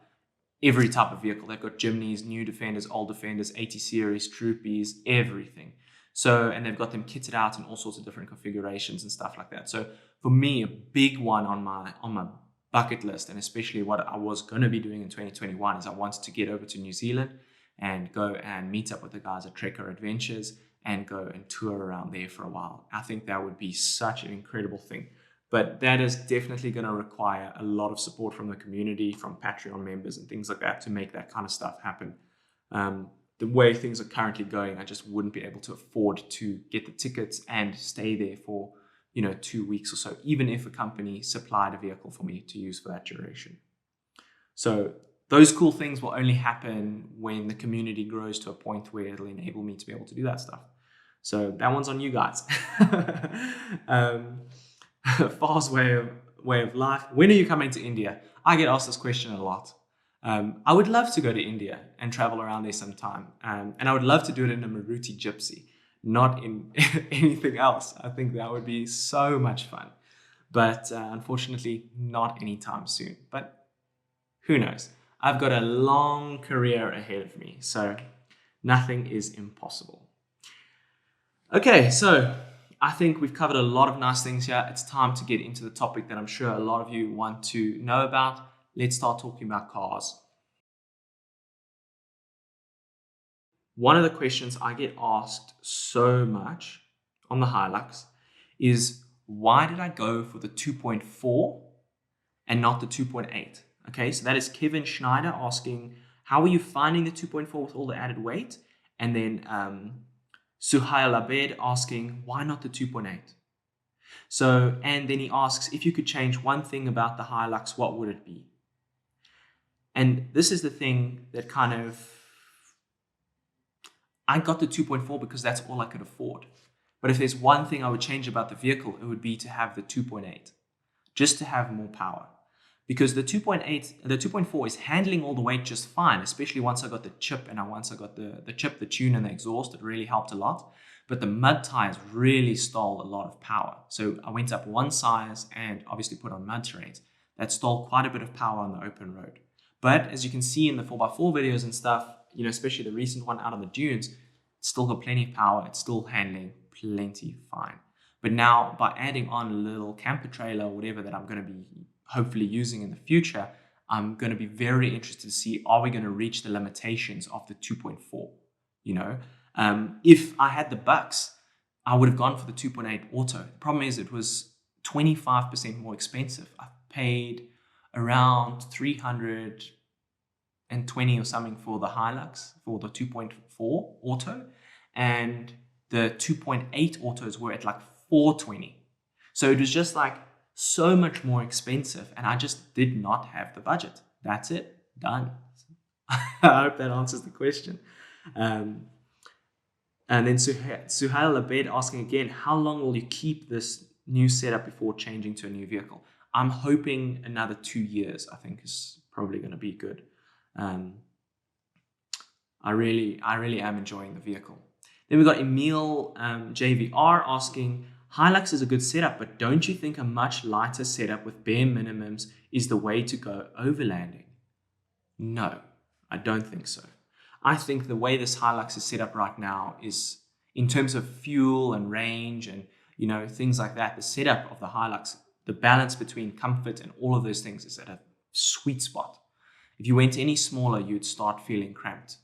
every type of vehicle. They've got Jimneys, new Defenders, old Defenders, 80 series, Troopies, everything. So, and they've got them kitted out in all sorts of different configurations and stuff like that. So for me, a big one on my bucket list, and especially what I was going to be doing in 2021, is I wanted to get over to New Zealand and go and meet up with the guys at Trekker Adventures and go and tour around there for a while. I think that would be such an incredible thing. But that is definitely going to require a lot of support from the community, from Patreon members and things like that, to make that kind of stuff happen. The way things are currently going, I just wouldn't be able to afford to get the tickets and stay there for 2 weeks or so, even if a company supplied a vehicle for me to use for that duration. So those cool things will only happen when the community grows to a point where it'll enable me to be able to do that stuff. So that one's on you guys. Fast way of life. When are you coming to India? I get asked this question a lot. I would love to go to India and travel around there sometime. And I would love to do it in a Maruti Gypsy, not in anything else. I think that would be so much fun. But unfortunately, not anytime soon. But who knows? I've got a long career ahead of me, so nothing is impossible. Okay, so I think we've covered a lot of nice things here. It's time to get into the topic that I'm sure a lot of you want to know about. Let's start talking about cars. One of the questions I get asked so much on the Hilux is, why did I go for the 2.4 and not the 2.8? Okay, so that is Kevin Schneider asking, how are you finding the 2.4 with all the added weight? And then Suhail Abed asking, why not the 2.8? So, and then he asks, if you could change one thing about the Hilux, what would it be? And this is the thing that I got the 2.4 because that's all I could afford. But if there's one thing I would change about the vehicle, it would be to have the 2.8, just to have more power. Because the 2.4 is handling all the weight just fine, especially once I got the chip, and once I got the chip, the tune, and the exhaust, it really helped a lot. But the mud tires really stole a lot of power. So I went up one size and obviously put on mud terrains. That stole quite a bit of power on the open road. But as you can see in the 4x4 videos and stuff, especially the recent one out on the dunes, it's still got plenty of power. It's still handling plenty fine. But now by adding on a little camper trailer or whatever that I'm going to be hopefully using in the future, I'm going to be very interested to see, are we going to reach the limitations of the 2.4? If I had the bucks, I would have gone for the 2.8 auto. The problem is it was 25% more expensive. I paid around 320 or something for the Hilux, for the 2.4 auto, and the 2.8 autos were at like 420. So it was just like so much more expensive, and I just did not have the budget. That's it, done. I hope that answers the question. And then Suhail Abed asking again, how long will you keep this new setup before changing to a new vehicle? I'm hoping another 2 years, I think, is probably going to be good. I really am enjoying the vehicle. Then we've got Emil JVR asking, Hilux is a good setup, but don't you think a much lighter setup with bare minimums is the way to go overlanding? No, I don't think so. I think the way this Hilux is set up right now is, in terms of fuel and range and things like that, the setup of the Hilux, the balance between comfort and all of those things is at a sweet spot. If you went any smaller, you'd start feeling cramped.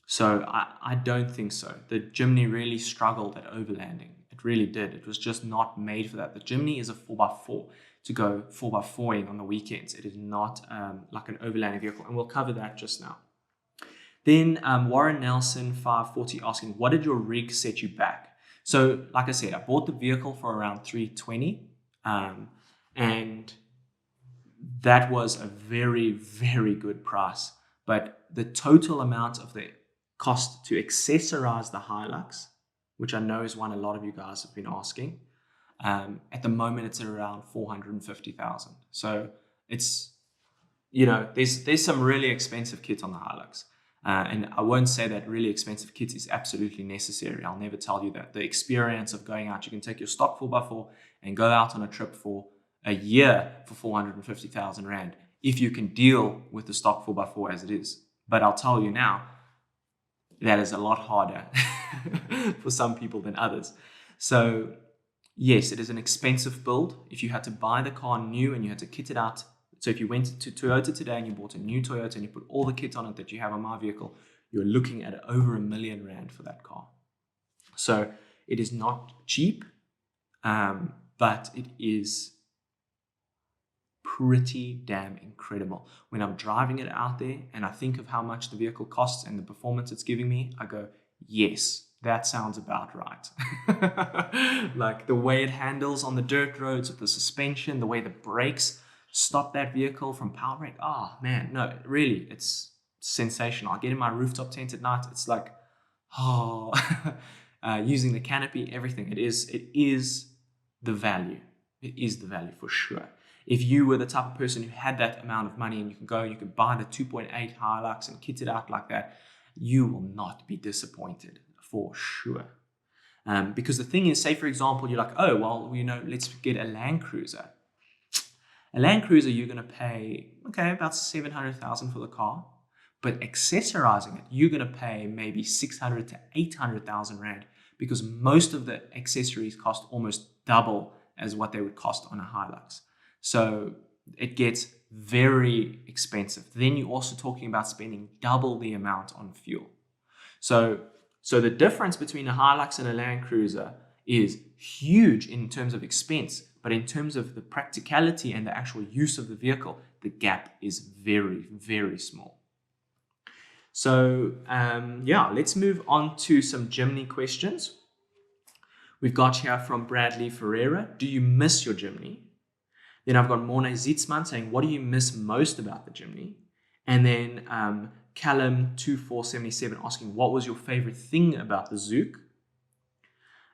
So I don't think so. The Jimny really struggled at overlanding. It really did. It was just not made for that. The Jimny is a 4x4 to go 4x4ing on the weekends. It is not like an overlanding vehicle, and we'll cover that just now. Then Warren Nelson 540 asking, what did your rig set you back? So like I said, I bought the vehicle for around 320, and that was a very, very good price. But the total amount of the cost to accessorize the Hilux, which I know is one a lot of you guys have been asking, At the moment, it's around 450,000. So it's, you know, there's some really expensive kit on the Hilux. And I won't say that really expensive kit is absolutely necessary. I'll never tell you that. The experience of going out, you can take your stock 4x4 and go out on a trip for a year for 450,000 Rand if you can deal with the stock 4x4 as it is. But I'll tell you now, that is a lot harder for some people than others. So yes, it is an expensive build. If you had to buy the car new and you had to kit it out, so if you went to Toyota today and you bought a new Toyota and you put all the kit on it that you have on my vehicle, you're looking at over R1 million for that car. So it is not cheap, but it is pretty damn incredible. When I'm driving it out there and I think of how much the vehicle costs and the performance it's giving me, I go, yes, that sounds about right. Like the way it handles on the dirt roads with the suspension, the way the brakes stop that vehicle from power brake. Oh man, no, really, it's sensational. I get in my rooftop tent at night. It's like, using the canopy, everything. It is the value. It is the value for sure. If you were the type of person who had that amount of money and you can go and you can buy the 2.8 Hilux and kit it out like that, you will not be disappointed for sure. Because the thing is, say for example, you're like, oh, well, you know, let's get a Land Cruiser. A Land Cruiser, you're going to pay, about 700,000 for the car. But accessorizing it, you're going to pay maybe 600 to 800,000 Rand because most of the accessories cost almost double as what they would cost on a Hilux. So it gets very expensive. Then you're also talking about spending double the amount on fuel. So the difference between a Hilux and a Land Cruiser is huge in terms of expense, but in terms of the practicality and the actual use of the vehicle, the gap is very, very small. So let's move on to some Jimny questions. We've got here from Bradley Ferreira. Do you miss your Jimny? Then I've got Morne Zitzman saying, what do you miss most about the Jimny? And then Callum2477 asking, what was your favorite thing about the Zook?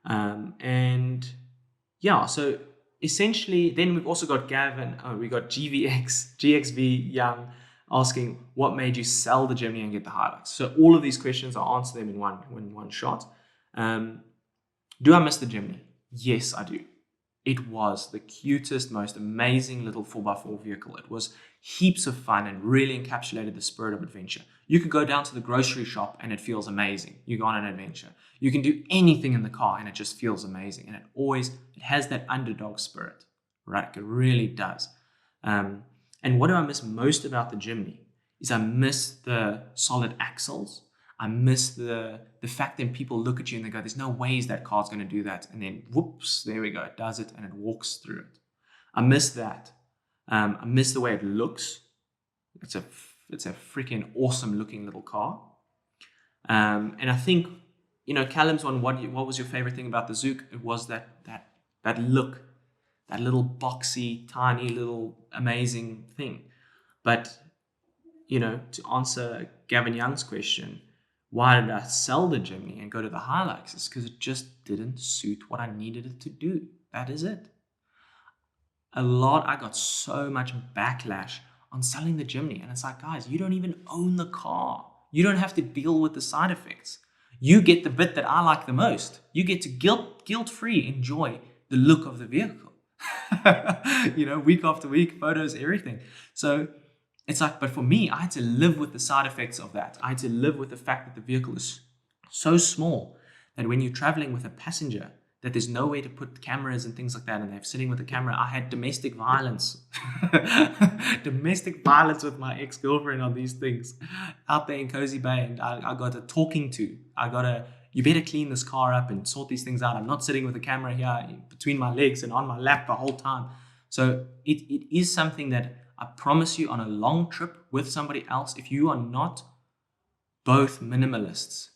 So essentially, then we've also got we got GXV Young asking, what made you sell the Jimny and get the Hilux? So all of these questions, I'll answer them in one shot. Do I miss the Jimny? Yes, I do. It was the cutest, most amazing little 4x4 vehicle. It was heaps of fun and really encapsulated the spirit of adventure. You could go down to the grocery shop and it feels amazing. You go on an adventure. You can do anything in the car and it just feels amazing. And it has that underdog spirit, right? It really does. And what do I miss most about the Jimny is I miss the solid axles. I miss the fact that people look at you and they go, there's no ways that car's going to do that. And then whoops, there we go. It does it and it walks through it. I miss that. I miss the way it looks. It's a freaking awesome looking little car. And I think, Callum's one, what was your favorite thing about the Zook? It was that look, that little boxy, tiny little amazing thing. But, to answer Gavin Young's question, why did I sell the Jimny and go to the Hilux? It's because it just didn't suit what I needed it to do. That is it. I got so much backlash on selling the Jimny. And it's like, guys, you don't even own the car. You don't have to deal with the side effects. You get the bit that I like the most. You get to guilt-free enjoy the look of the vehicle. Week after week, photos, everything. So it's like, but for me, I had to live with the side effects of that. I had to live with the fact that the vehicle is so small that when you're traveling with a passenger, that there's nowhere to put cameras and things like that, and they're sitting with a camera. I had domestic violence. Domestic violence with my ex-girlfriend on these things out there in Cozy Bay, and I got a talking to. You better clean this car up and sort these things out. I'm not sitting with a camera here between my legs and on my lap the whole time. So it is something that I promise you on a long trip with somebody else, if you are not both minimalists,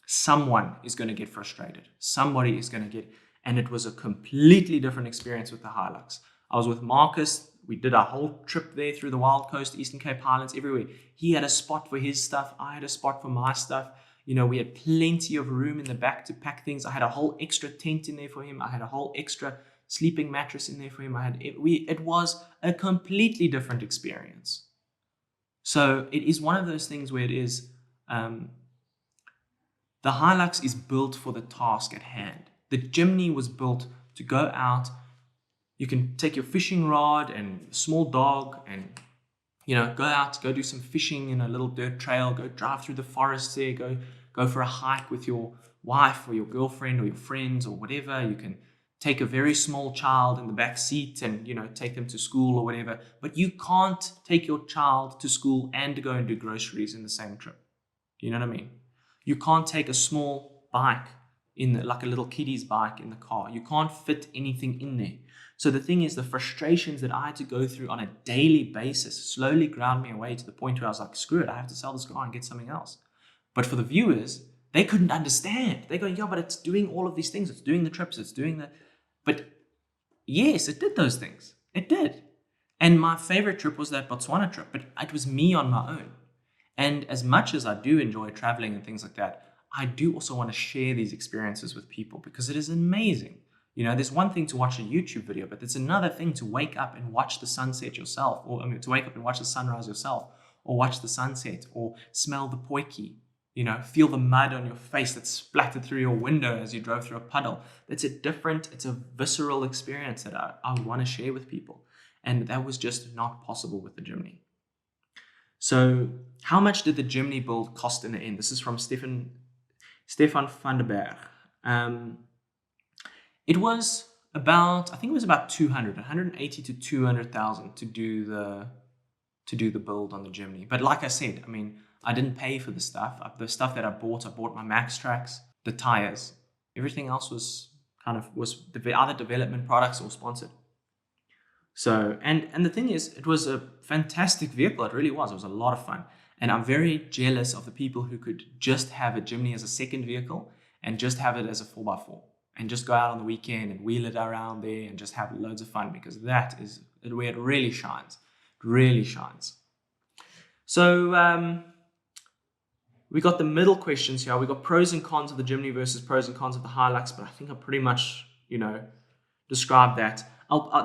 someone is going to get frustrated. Somebody is going to and it was a completely different experience with the Hilux. I was with Marcus. We did our whole trip there through the Wild Coast, Eastern Cape Highlands, everywhere. He had a spot for his stuff. I had a spot for my stuff. We had plenty of room in the back to pack things. I had a whole extra tent in there for him. I had a whole extra sleeping mattress in there for him. It was a completely different experience. So it is one of those things where it is, the Hilux is built for the task at hand. The Jimny was built to go out. You can take your fishing rod and small dog and, go out, go do some fishing in a little dirt trail, go drive through the forest there, go for a hike with your wife or your girlfriend or your friends or whatever. You can take a very small child in the back seat and, take them to school or whatever. But you can't take your child to school and go and do groceries in the same trip. You know what I mean? You can't take a small bike like a little kiddie's bike in the car. You can't fit anything in there. So the thing is, the frustrations that I had to go through on a daily basis slowly ground me away to the point where I was like, screw it, I have to sell this car and get something else. But for the viewers, they couldn't understand. They're going, yeah, but it's doing all of these things. It's doing the trips. It's doing the... But yes, it did those things. It did. And my favorite trip was that Botswana trip, but it was me on my own. And as much as I do enjoy traveling and things like that, I do also want to share these experiences with people because it is amazing. There's one thing to watch a YouTube video, but it's another thing to wake up and watch the sunset yourself, or to wake up and watch the sunrise yourself, or watch the sunset, or smell the potjie, feel the mud on your face that's splattered through your window as you drove through a puddle. It's a visceral experience that I would want to share with people. And that was just not possible with the Jimny. So how much did the Jimny build cost in the end? This is from Stefan van der Berg. It was about 180 to 200,000 to do the build on the Jimny. But like I said, I didn't pay for the stuff. The stuff that I bought my Max Tracks, the tires. Everything else was the other development products or sponsored. So, and the thing is, it was a fantastic vehicle. It really was. It was a lot of fun. And I'm very jealous of the people who could just have a Jimny as a second vehicle and just have it as a 4x4 and just go out on the weekend and wheel it around there and just have loads of fun, because that is where it really shines. It really shines. So we got the middle questions here. We got pros and cons of the Jimny versus pros and cons of the Hilux, but I think I pretty much, described that.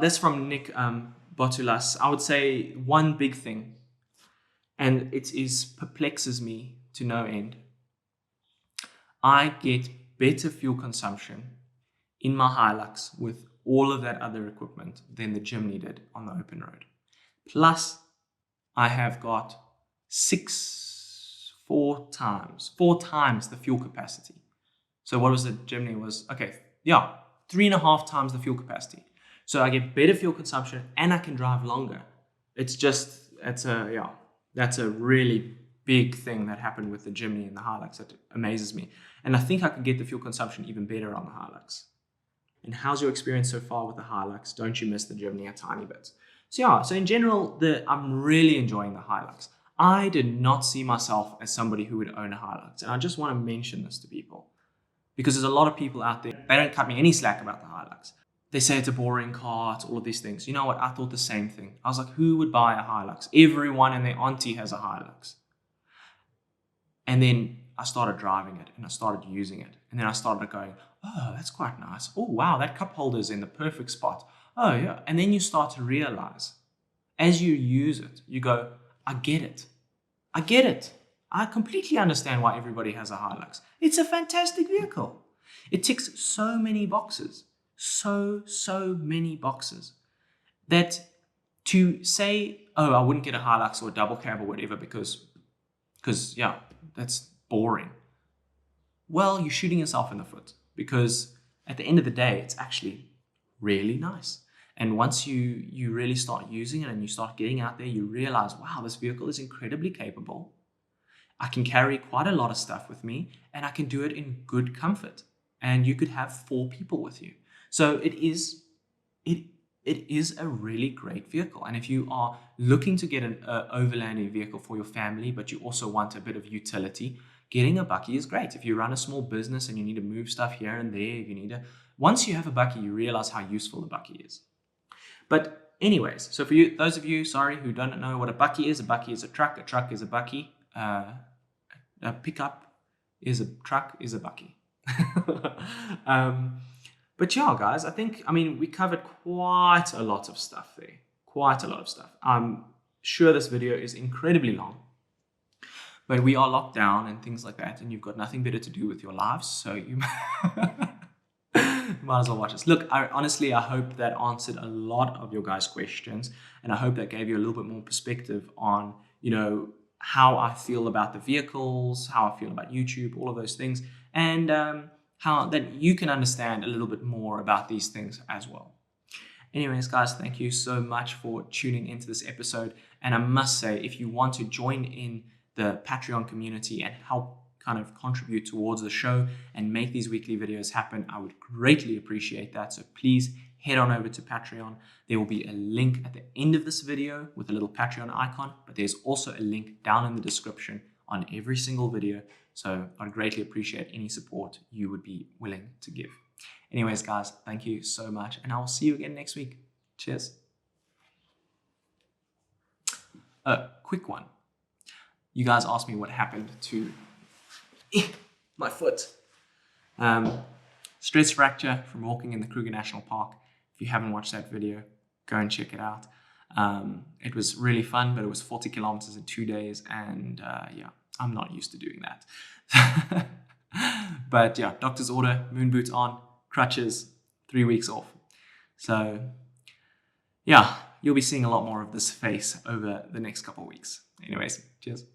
That's from Nick Botulas. I would say one big thing, and it perplexes me to no end. I get better fuel consumption in my Hilux with all of that other equipment than the Jimny did on the open road. Plus, I have got four times the fuel capacity. So what was the Jimny was? 3.5 times the fuel capacity. So I get better fuel consumption and I can drive longer. That's a really big thing that happened with the Jimny and the Hilux that amazes me. And I think I could get the fuel consumption even better on the Hilux. And how's your experience so far with the Hilux? Don't you miss the Jimny a tiny bit? So in general, I'm really enjoying the Hilux. I did not see myself as somebody who would own a Hilux. And I just want to mention this to people, because there's a lot of people out there, they don't cut me any slack about the Hilux. They say it's a boring car, it's all of these things. You know what? I thought the same thing. I was like, who would buy a Hilux? Everyone and their auntie has a Hilux. And then I started driving it and I started using it. And then I started going, oh, that's quite nice. Oh, wow, that cup holder is in the perfect spot. Oh, yeah. And then you start to realize, as you use it, you go, I get it. I get it. I completely understand why everybody has a Hilux. It's a fantastic vehicle. It ticks so many boxes. So many boxes that to say, oh, I wouldn't get a Hilux or a double cab or whatever because that's boring. Well, you're shooting yourself in the foot, because at the end of the day, it's actually really nice. And once you really start using it and you start getting out there, you realize, wow, this vehicle is incredibly capable. I can carry quite a lot of stuff with me and I can do it in good comfort. And you could have 4 people with you. So it is a really great vehicle. And if you are looking to get an overlanding vehicle for your family, but you also want a bit of utility, getting a bakkie is great. If you run a small business and you need to move stuff here and there, once you have a bakkie, you realize how useful the bakkie is. But anyways, so for you, those of you, who don't know what a bakkie is a truck is a bakkie, a pickup is a truck, is a bakkie. But yeah, guys, I mean, we covered quite a lot of stuff there. Quite a lot of stuff. I'm sure this video is incredibly long, but we are locked down and things like that, and you've got nothing better to do with your lives, so you might as well watch this. Look, honestly, I hope that answered a lot of your guys' questions, and I hope that gave you a little bit more perspective on, how I feel about the vehicles, how I feel about YouTube, all of those things, and how that you can understand a little bit more about these things as well. Anyways, guys, thank you so much for tuning into this episode. And I must say, if you want to join in the Patreon community and help kind of contribute towards the show and make these weekly videos happen, I would greatly appreciate that. So please head on over to Patreon. There will be a link at the end of this video with a little Patreon icon, but there's also a link down in the description on every single video. So I'd greatly appreciate any support you would be willing to give. Anyways, guys, thank you so much, and I'll see you again next week. Cheers. Quick one. You guys asked me what happened to my foot. Stress fracture from walking in the Kruger National Park. If you haven't watched that video, go and check it out. It was really fun, but it was 40 kilometers in 2 days, and yeah, I'm not used to doing that. But yeah, doctor's order, moon boots on, crutches, 3 weeks off. So yeah, you'll be seeing a lot more of this face over the next couple of weeks. Anyways, cheers.